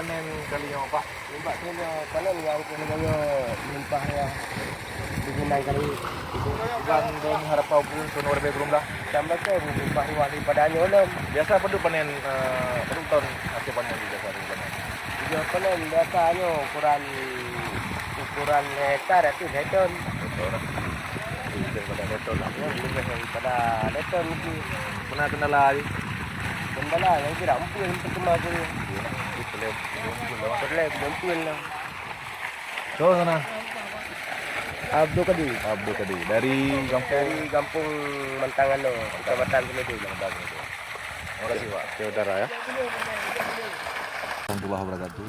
panen kalinya Pak? Limbak tu panen yang kena limpah ya. Dengan kali itu Bukan belum harap tahu pun sono ada belum dah. tambah ke limpah wali padanya ulam. Biasa pada panen berapa tahun hasil panen di biasa panen. Dia panen biasanya ukuran hektar itu hektar. Betul lah. Itu pada betul lah. Ya, lebih daripada hektar lagi. Pernah kendala lagi? Kendala yang tidak ampun pertama tu. Itu lem. Terlep ampun lah. So sana. Abdul Kadir Abdul Kadir dari dari kampung Mantangano, Kecamatan Kemedu. Terima kasih Pak. Saudara ya. Warahmatullahi wabarakatuh.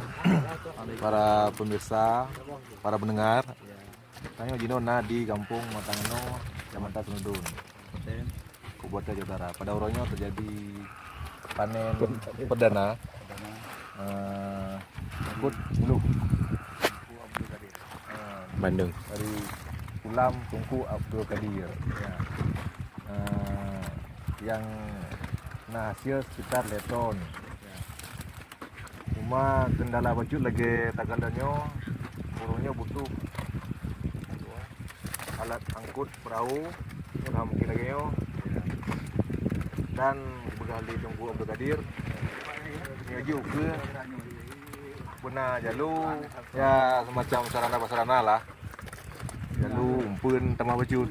Para pemirsa, para pendengar. Kami Jinona di kampung Mantangano, Kecamatan Senudun, Kabupaten Jawa Barat. Pada orangnya terjadi panen perdana. Angkut bulu. Bandung. Dari Kulam Tungku Abdul Kadir ya. Yang hasil sekitar leton ya. Cuma kendala wujud lagi tagandanya burungnya butuh alat angkut perahu nggak mungkin lagi yo ya. Dan begali Tungku Abdul Kadir menuju ke benar jalur ya semacam sarana lah, jalur umpun tambah bejut.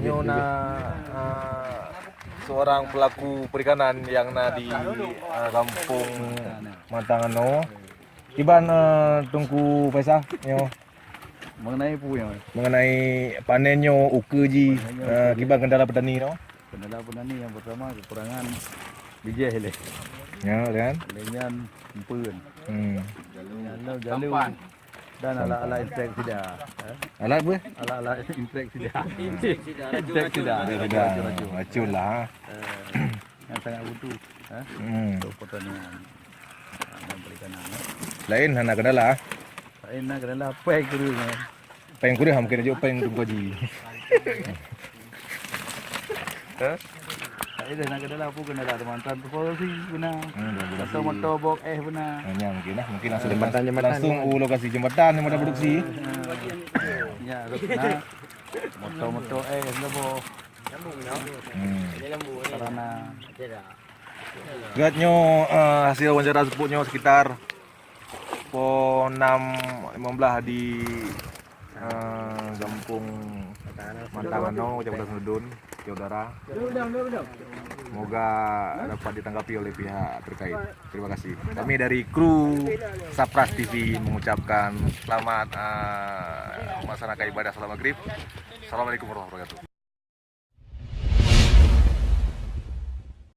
Nyona seorang pelaku perikanan yang di kampung Mantangano. Kiban Tungku Faisal yo mengenai panennya ukeji kiban kendala petani no. Kendala petani yang pertama kekurangan biji le. Ya kan? Lengan umpun. Jalur dan alat-alat insektisida. Alat apa? Alat-alat insektisida. Insektisida. Racun lah. Yang sangat butuh untuk pertanian dan perikanan. Lain hana kendala. Lain nak kendala pek kurang. Peng kurang mungkin aja peng Tungku Haji. Saya nak kendala apa kendala teman-teman polisi benar. Atau motor bok benar. Hanya mungkin langsung lokasi jembatan yang ada produksi. Ya, benar. Motor lebo. Karena Gatnya hasil wawancara sebutnya sekitar po 6-15 di kampung Mantangano, Kecamatan Senudun, Saudara. Semoga dapat ditanggapi oleh pihak terkait. Terima kasih. Kami dari kru Sapras TV mengucapkan selamat melaksanakan ibadah salat maghrib. Assalamualaikum warahmatullahi wabarakatuh.